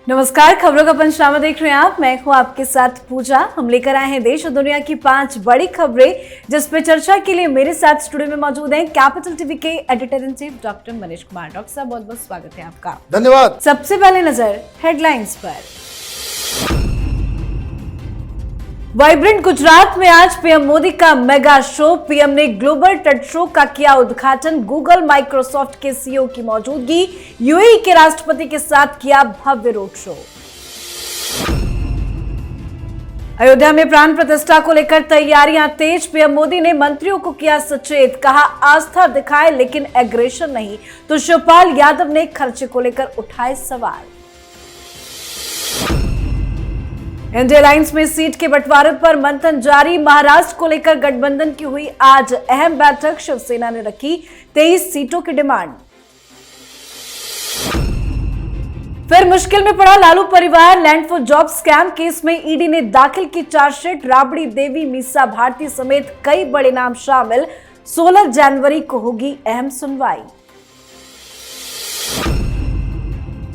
नमस्कार, खबरों का पंचनामा देख रहे हैं आप। मैं हूं आपके साथ पूजा। हम लेकर आए हैं देश और दुनिया की 5 बड़ी खबरें, जिस पे चर्चा के लिए मेरे साथ स्टूडियो में मौजूद हैं कैपिटल टीवी के editor in chief doctor Manish Kumar. Doctor साहब, बहुत बहुत स्वागत है आपका। धन्यवाद। सबसे पहले नजर हेडलाइंस पर। वाइब्रेंट गुजरात में आज पीएम मोदी का मेगा शो। पीएम ने ग्लोबल ट्रेड शो का किया उद्घाटन। गूगल, माइक्रोसॉफ्ट के सीईओ की मौजूदगी। यूएई के राष्ट्रपति के साथ किया भव्य रोड शो। अयोध्या में प्राण प्रतिष्ठा को लेकर तैयारियां तेज। पीएम मोदी ने मंत्रियों को किया सचेत। कहा, आस्था दिखाए लेकिन एग्रेशन नहीं। तो शिवपाल यादव ने खर्चे को लेकर उठाए सवाल। इंडिया अलायंस में सीट के बंटवारे पर मंथन जारी। महाराष्ट्र को लेकर गठबंधन की हुई आज अहम बैठक। शिवसेना ने रखी 23 सीटों की डिमांड। फिर मुश्किल में पड़ा लालू परिवार। Land for job scam case में ईडी ने दाखिल की चार्जशीट। राबड़ी देवी, मीसा भारती समेत कई बड़े नाम शामिल। 16 जनवरी को होगी अहम सुनवाई।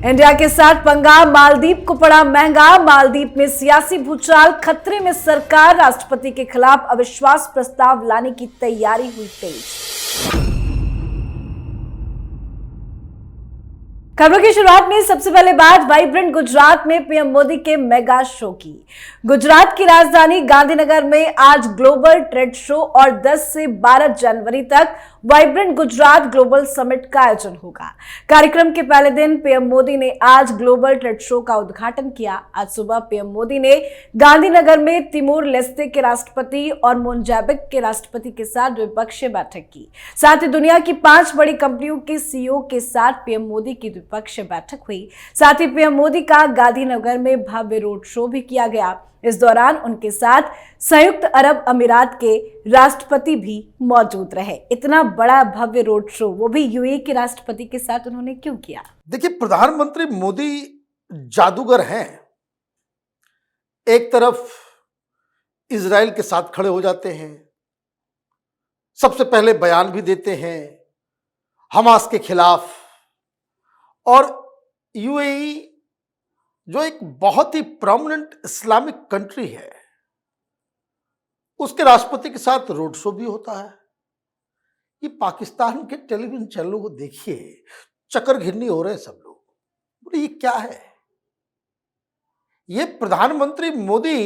इंडिया के साथ पंगा, मालदीव को पड़ा महंगा। मालदीव में सियासी भूचाल, खतरे में सरकार। राष्ट्रपति के खिलाफ अविश्वास प्रस्ताव लाने की तैयारी हुई तेज। खबरों की शुरुआत में सबसे पहले बात वाइब्रेंट गुजरात में पीएम मोदी के मेगा शो की। गुजरात की राजधानी गांधीनगर में आज ग्लोबल ट्रेड शो और 10 से 12 जनवरी तक वाइब्रेंट गुजरात ग्लोबल समिट का आयोजन होगा। कार्यक्रम के पहले दिन पीएम मोदी ने आज ग्लोबल ट्रेड शो का उद्घाटन किया। आज सुबह पीएम मोदी ने गांधीनगर में तिमोर लेस्ते के राष्ट्रपति और मोजाम्बिक के राष्ट्रपति के साथ द्विपक्षीय बैठक की। साथ ही दुनिया की 5 बड़ी कंपनियों के सीईओ के साथ पीएम मोदी की द्विपक्षीय बैठक हुई। साथ ही पीएम मोदी का गांधीनगर में भव्य रोड शो भी किया गया। इस दौरान उनके साथ संयुक्त अरब अमीरात के राष्ट्रपति भी मौजूद रहे। इतना बड़ा भव्य रोड शो, वो भी यूएई के राष्ट्रपति के साथ, उन्होंने क्यों किया? देखिए, प्रधानमंत्री मोदी जादूगर हैं। एक तरफ इजराइल के साथ खड़े हो जाते हैं, सबसे पहले बयान भी देते हैं हमास के खिलाफ, और यूएई जो एक बहुत ही प्रोमिनेंट इस्लामिक कंट्री है, उसके राष्ट्रपति के साथ रोड शो भी होता है। ये पाकिस्तान के टेलीविजन चैनलों को देखिए, चक्कर घिरनी हो रहे हैं सब लोग। बोले ये क्या है? ये प्रधानमंत्री मोदी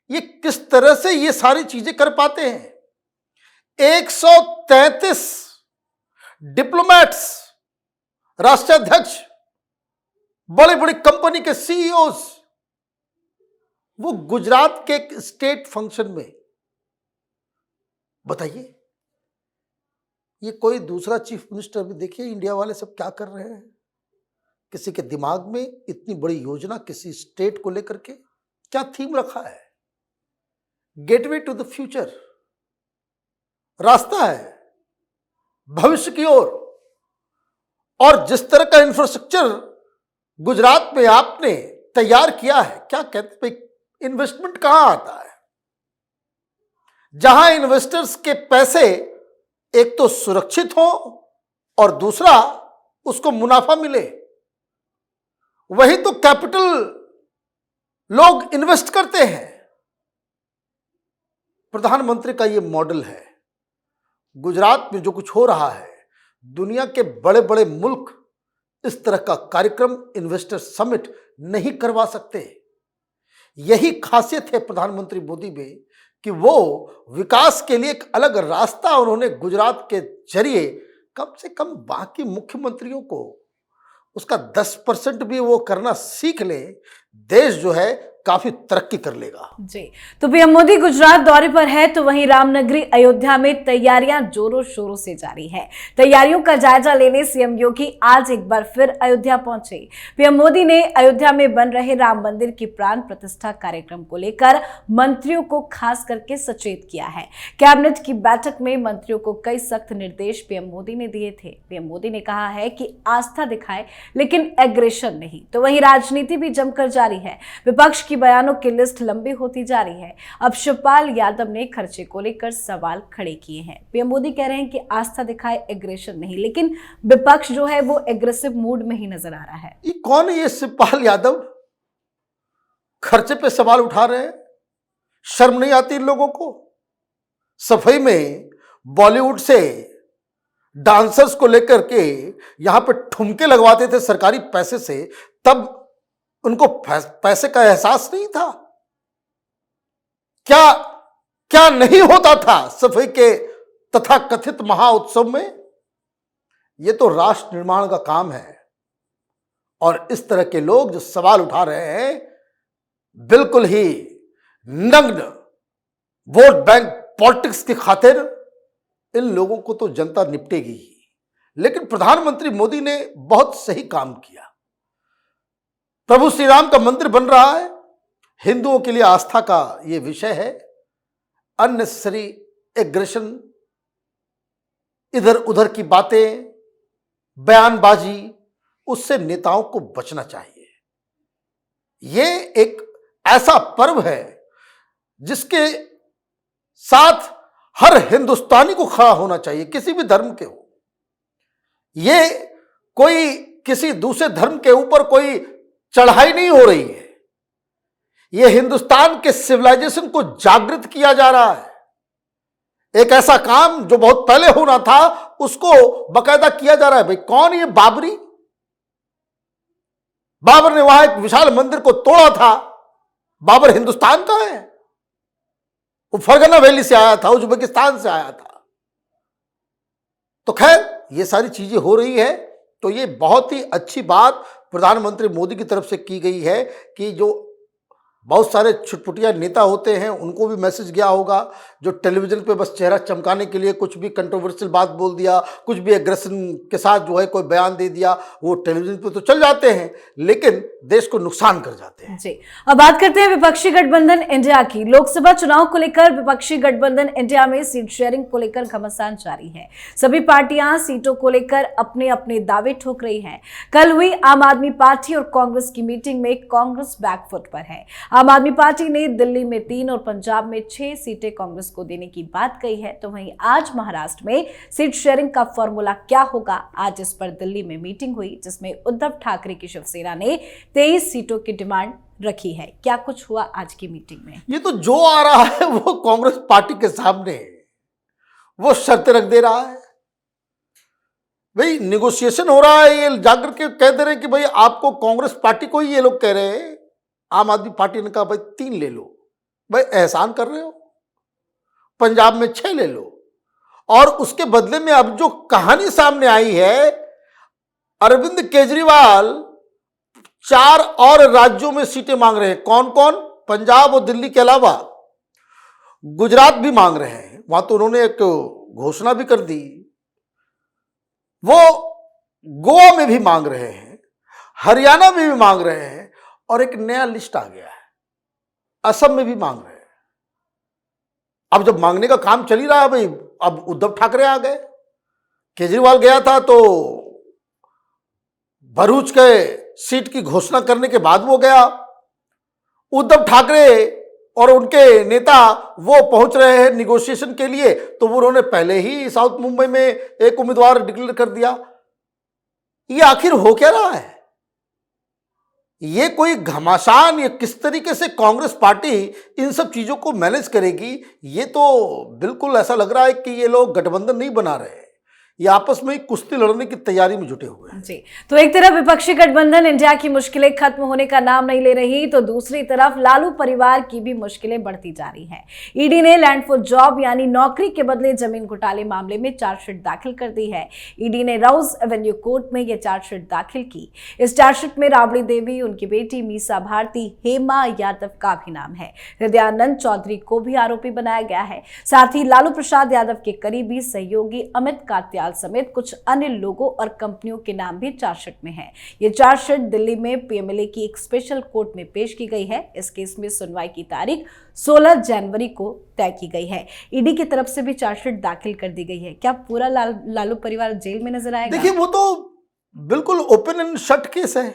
ये किस तरह से ये सारी चीजें कर पाते हैं? 133 डिप्लोमेट्स, राष्ट्राध्यक्ष, बड़े बड़ी कंपनी के सीईओज, वो गुजरात के एक स्टेट फंक्शन में। बताइए, ये कोई दूसरा चीफ मिनिस्टर भी देखिए, इंडिया वाले सब क्या कर रहे हैं? किसी के दिमाग में इतनी बड़ी योजना किसी स्टेट को लेकर के क्या थीम रखा है? गेटवे टू द फ्यूचर, रास्ता है भविष्य की ओर। और जिस तरह का इंफ्रास्ट्रक्चर गुजरात में आपने तैयार किया है, क्या कहते हैं, इन्वेस्टमेंट कहां आता है? जहां इन्वेस्टर्स के पैसे एक तो सुरक्षित हो और दूसरा उसको मुनाफा मिले, वही तो कैपिटल लोग इन्वेस्ट करते हैं। प्रधानमंत्री का यह मॉडल है। गुजरात में जो कुछ हो रहा है, दुनिया के बड़े बड़े मुल्क इस तरह का कार्यक्रम, इन्वेस्टर समिट नहीं करवा सकते। यही खासियत है प्रधानमंत्री मोदी में कि वो विकास के लिए एक अलग रास्ता उन्होंने गुजरात के जरिए, कम से कम बाकी मुख्यमंत्रियों को उसका 10% भी वो करना सीख ले, देश जो है काफी तरक्की कर लेगा। जी, तो पीएम मोदी गुजरात दौरे पर है, तो वहीं रामनगरी अयोध्या में तैयारियां जोरों शोरों से जारी है। तैयारियों का जायजा लेने सीएम योगी आज एक बार फिर अयोध्या पहुंचे। पीएम मोदी ने अयोध्या में बन रहे राम मंदिर की प्राण प्रतिष्ठा कार्यक्रम को लेकर मंत्रियों को खास करके सचेत किया है। कैबिनेट की बैठक में मंत्रियों को कई सख्त निर्देश पीएम मोदी ने दिए थे। पीएम मोदी ने कहा है कि आस्था दिखाए लेकिन एग्रेशन नहीं। तो वहीं राजनीति भी जमकर जारी है। विपक्ष की बयानों की लिस्ट लंबी होती जा रही है। अब शिवपाल यादव ने खर्चे को लेकर सवाल खड़े किए हैं। पीएम मोदी कह रहे हैं कि आस्था दिखाए, एग्रेशन नहीं, लेकिन विपक्ष जो है वो एग्रेसिव मूड में ही नजर आ रहा है। ये कौन है ये शिवपाल यादव? खर्चे पे सवाल उठा रहे हैं। शर्म नहीं आती इन लोगों को? सफाई में बॉलीवुड से डांसर्स को लेकर के यहां पे ठुमके लगवाते थे सरकारी पैसे से, तब उनको पैसे का एहसास नहीं था? क्या क्या नहीं होता था सफाई के तथा कथित महाउत्सव में? यह तो राष्ट्र निर्माण का काम है, और इस तरह के लोग जो सवाल उठा रहे हैं, बिल्कुल ही नग्न वोट बैंक पॉलिटिक्स की खातिर इन लोगों को तो जनता निपटेगी ही। लेकिन प्रधानमंत्री मोदी ने बहुत सही काम किया। प्रभु श्री राम का मंदिर बन रहा है, हिंदुओं के लिए आस्था का यह विषय है। अननेसेसरी एग्रेशन, इधर उधर की बातें, बयानबाजी, उससे नेताओं को बचना चाहिए। यह एक ऐसा पर्व है जिसके साथ हर हिंदुस्तानी को खड़ा होना चाहिए, किसी भी धर्म के हो। ये कोई किसी दूसरे धर्म के ऊपर कोई चढ़ाई नहीं हो रही है। यह हिंदुस्तान के सिविलाइजेशन को जागृत किया जा रहा है। एक ऐसा काम जो बहुत पहले होना था, उसको बकायदा किया जा रहा है। भाई कौन ये बाबरी? बाबर ने वहां एक विशाल मंदिर को तोड़ा था। बाबर हिंदुस्तान का है? वो फरगना वैली से आया था, उज्बेकिस्तान से आया था। तो खैर ये सारी चीजें हो रही है, तो ये बहुत ही अच्छी बात प्रधानमंत्री मोदी की तरफ से की गई है कि जो बहुत सारे छुटपुटिया नेता होते हैं उनको भी मैसेज गया होगा, जो टेलीविजन पे बस चेहरा चमकाने के लिए कुछ भी कंट्रोवर्शियल बात बोल दिया, कुछ भी एग्रेशन के साथ जो है कोई बयान दे दिया, वो टेलीविजन पे तो चल जाते हैं लेकिन देश को नुकसान कर जाते हैं। जी, अब बात करते हैं विपक्षी गठबंधन इंडिया की। लोकसभा चुनाव को लेकर विपक्षी गठबंधन इंडिया में सीट शेयरिंग को लेकर घमासान जारी है। सभी पार्टियां सीटों को लेकर अपने अपने दावे ठोक रही हैं। कल हुई आम आदमी पार्टी और कांग्रेस की मीटिंग में कांग्रेस बैकफुट पर है। आम आदमी पार्टी ने दिल्ली में 3 और पंजाब में 6 सीटें कांग्रेस को देने की बात कही है। तो वहीं आज महाराष्ट्र में सीट शेयरिंग का फॉर्मूला क्या होगा, आज इस पर दिल्ली में मीटिंग हुई जिसमें उद्धव ठाकरे की शिवसेना ने 23 सीटों की डिमांड रखी है। क्या कुछ हुआ आज की मीटिंग में? ये तो जो आ रहा है वो कांग्रेस पार्टी के सामने वो शर्त रख दे रहा है। भाई निगोशिएशन हो रहा है, ये जाकर के कह दे रहे हैं कि भाई आपको कांग्रेस पार्टी को ही ये लोग कह रहे हैं। आम आदमी पार्टी ने कहा भाई 3 ले लो। भाई एहसान कर रहे हो, पंजाब में 6 ले लो। और उसके बदले में अब जो कहानी सामने आई है, अरविंद केजरीवाल 4 और राज्यों में सीटें मांग रहे हैं। कौन कौन? पंजाब और दिल्ली के अलावा गुजरात भी मांग रहे हैं। वहां तो उन्होंने एक घोषणा भी कर दी। वो गोवा में भी मांग रहे हैं, हरियाणा में भी मांग रहे हैं, और एक नया लिस्ट आ गया है, असम में भी मांग रहे हैं। अब जब मांगने का काम चल ही रहा है भाई, अब उद्धव ठाकरे आ गए। केजरीवाल गया था तो भरूच के सीट की घोषणा करने के बाद वो गया। उद्धव ठाकरे और उनके नेता वो पहुंच रहे हैं निगोशिएशन के लिए, तो वो उन्होंने पहले ही साउथ मुंबई में एक उम्मीदवार डिक्लेयर कर दिया। ये आखिर हो क्या रहा है? ये कोई घमासान, ये किस तरीके से कांग्रेस पार्टी इन सब चीजों को मैनेज करेगी? ये तो बिल्कुल ऐसा लग रहा है कि ये लोग गठबंधन नहीं बना रहे हैं, ये आपस में कुश्ती लड़ने की तैयारी में जुटे हुए हैं। जी, तो एक तरफ विपक्षी गठबंधन इंडिया की मुश्किलें खत्म होने का नाम नहीं ले रही, तो दूसरी तरफ लालू परिवार की भी मुश्किलें बढ़ती जा रही हैं। ईडी ने लैंड फॉर जॉब यानी नौकरी के बदले जमीन घोटाले मामले में चार्जशीट दाखिल कर दी है। ईडी ने राउज एवेन्यू कोर्ट में यह चार्जशीट दाखिल की। इस चार्जशीट में राबड़ी देवी, उनकी बेटी मीसा भारती, हेमा यादव का भी नाम है। हृदयानंद चौधरी को भी आरोपी बनाया गया है। साथ ही लालू प्रसाद यादव के करीबी सहयोगी अमित कात्याल समेत कुछ अन्य लोगों और कंपनियों के नाम भी चार्जशीट में है। ये चार्जशीट दिल्ली में पीएमएलए की एक स्पेशल कोर्ट में पेश की गई है। इस केस में सुनवाई की तारीख 16 जनवरी को तय की गई है। ईडी की तरफ से भी चार्जशीट दाखिल कर दी गई है। क्या पूरा लालू परिवार जेल में नजर आएगा? देखिए, वो तो बिल्कुल ओपन एंड शट केस है।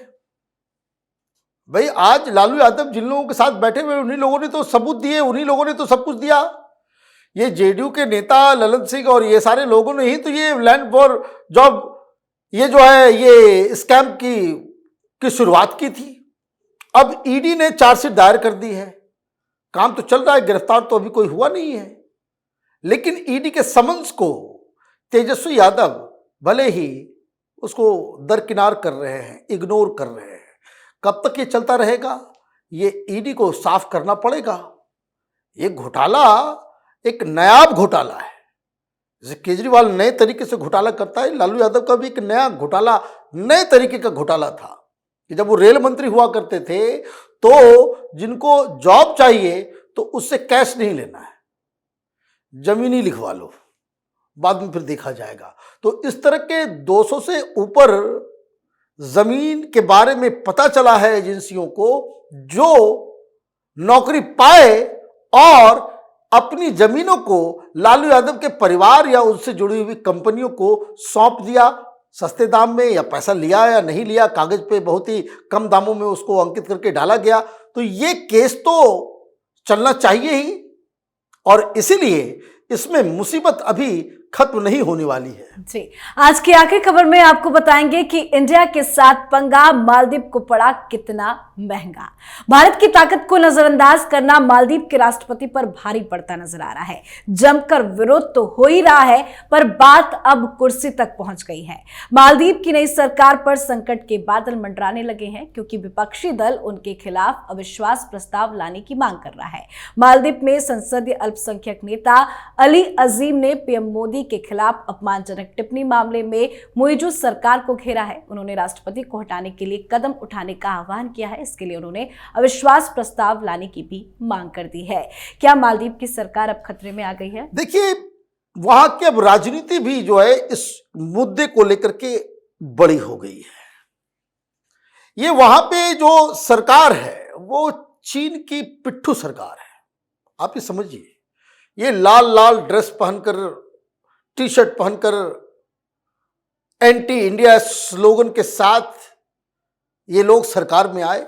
भाई आज लालू यादव जिन लोगों के साथ बैठे हुए उन्हीं लोगों ने तो सबूत दिए, उन्हीं लोगों ने तो सब कुछ दिया। ये जेडीयू के नेता ललन सिंह और ये सारे लोगों ने ही तो ये लैंड फॉर जॉब ये जो है ये स्कैम की शुरुआत की थी। अब ईडी ने चार्जशीट दायर कर दी है, काम तो चल रहा है, गिरफ्तार तो अभी कोई हुआ नहीं है। लेकिन ईडी के समन्स को तेजस्वी यादव भले ही उसको दरकिनार कर रहे हैं, इग्नोर कर रहे हैं। कब तक ये चलता रहेगा? ये ईडी को साफ करना पड़ेगा। ये घोटाला एक नायाब घोटाला है। जैसे केजरीवाल नए तरीके से घोटाला करता है, लालू यादव का भी एक नया घोटाला, नए तरीके का घोटाला था कि जब वो रेल मंत्री हुआ करते थे तो जिनको जॉब चाहिए तो उससे कैश नहीं लेना है, जमीन ही लिखवा लो, बाद में फिर देखा जाएगा। तो इस तरह के 200 से ऊपर जमीन के बारे में पता चला है एजेंसियों को, जो नौकरी पाए और अपनी जमीनों को लालू यादव के परिवार या उनसे जुड़ी हुई कंपनियों को सौंप दिया सस्ते दाम में, या पैसा लिया या नहीं लिया, कागज पे बहुत ही कम दामों में उसको अंकित करके डाला गया। तो ये केस तो चलना चाहिए ही, और इसीलिए इसमें मुसीबत अभी खत्म नहीं होने वाली है। जी, आज की आखिरी खबर में आपको बताएंगे कि इंडिया के साथ पंगा मालदीव को पड़ा कितना महंगा। भारत की ताकत को नजरअंदाज करना मालदीव के राष्ट्रपति पर भारी पड़ता नजर आ रहा है। जमकर विरोध तो हो ही रहा है, पर बात अब कुर्सी तक पहुंच गई है। मालदीव की नई सरकार पर संकट के बादल मंडराने लगे हैं, क्योंकि विपक्षी दल उनके खिलाफ अविश्वास प्रस्ताव लाने की मांग कर रहा है। मालदीव में संसदीय अल्पसंख्यक नेता अली अजीम ने पीएम मोदी के खिलाफ अपमानजनक टिप्पणी मामले में मौजूद सरकार को घेरा है। उन्होंने राष्ट्रपति को हटाने के लिए कदम उठाने का आह्वान किया है। इसके लिए उन्होंने अविश्वास प्रस्ताव लाने की भी मांग कर दी है। क्या मालदीव की सरकार अब खतरे में आ गई है? देखिए, वहां की अब राजनीति भी जो है इस मुद्दे को लेकर के बड़ी हो गई है। ये वहां पे जो सरकार है वो चीन की पिट्ठू सरकार है। आप ये समझिए, ये लाल लाल ड्रेस पहनकर, टी शर्ट पहनकर, एंटी इंडिया स्लोगन के साथ ये लोग सरकार में आए।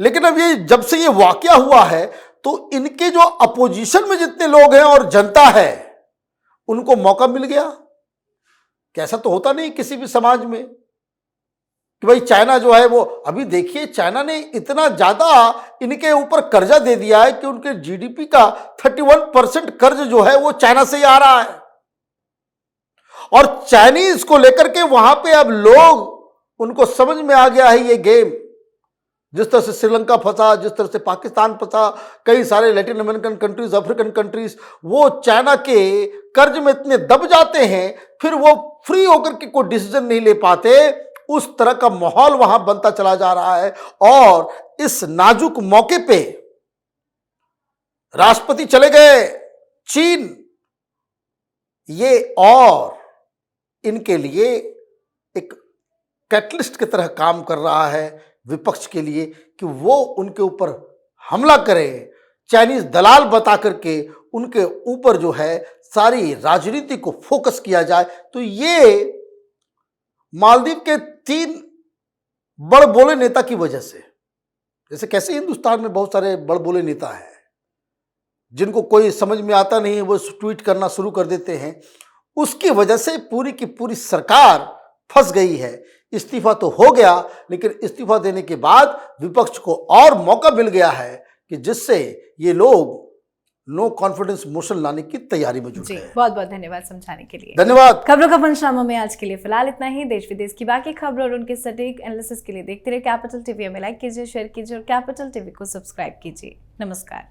लेकिन अब ये जब से ये वाकया हुआ है तो इनके जो अपोजिशन में जितने लोग हैं और जनता है उनको मौका मिल गया। कैसा तो होता नहीं किसी भी समाज में कि भाई चाइना जो है वो, अभी देखिए चाइना ने इतना ज्यादा इनके ऊपर कर्जा दे दिया है कि उनके जीडीपी का 31% कर्ज जो है वो चाइना से ही आ रहा है। और चाइनीज को लेकर के वहां पे अब लोग, उनको समझ में आ गया है ये गेम। जिस तरह से श्रीलंका फंसा, जिस तरह से पाकिस्तान फंसा, कई सारे Latin American countries, African countries, वो चाइना के कर्ज में इतने दब जाते हैं, फिर वो फ्री होकर के कोई डिसीजन नहीं ले पाते। उस तरह का माहौल वहां बनता चला जा रहा है। और इस नाजुक मौके पे राष्ट्रपति चले गए चीन, ये और इनके लिए एक कैटलिस्ट की तरह काम कर रहा है विपक्ष के लिए कि वो उनके ऊपर हमला करे, चाइनीज दलाल बता करके उनके ऊपर जो है सारी राजनीति को फोकस किया जाए। तो ये मालदीव के 3 बड़बोले नेता की वजह से, जैसे कैसे हिंदुस्तान में बहुत सारे बड़बोले नेता हैं जिनको कोई समझ में आता नहीं है, वो ट्वीट करना शुरू कर देते हैं, उसकी वजह से पूरी की पूरी सरकार फंस गई है। इस्तीफा तो हो गया, लेकिन इस्तीफा देने के बाद विपक्ष को और मौका मिल गया है कि जिससे ये लोग नो कॉन्फिडेंस मोशन लाने की तैयारी में जुट गए। बहुत बहुत धन्यवाद समझाने के लिए। धन्यवाद। खबरों का पंचनामा में आज के लिए फिलहाल इतना ही। देश विदेश की बाकी खबरों और उनके सटीक एनालिसिस के लिए देखते रहे कैपिटल टीवी। हमें लाइक कीजिए, शेयर कीजिए और कैपिटल टीवी को सब्सक्राइब कीजिए। नमस्कार।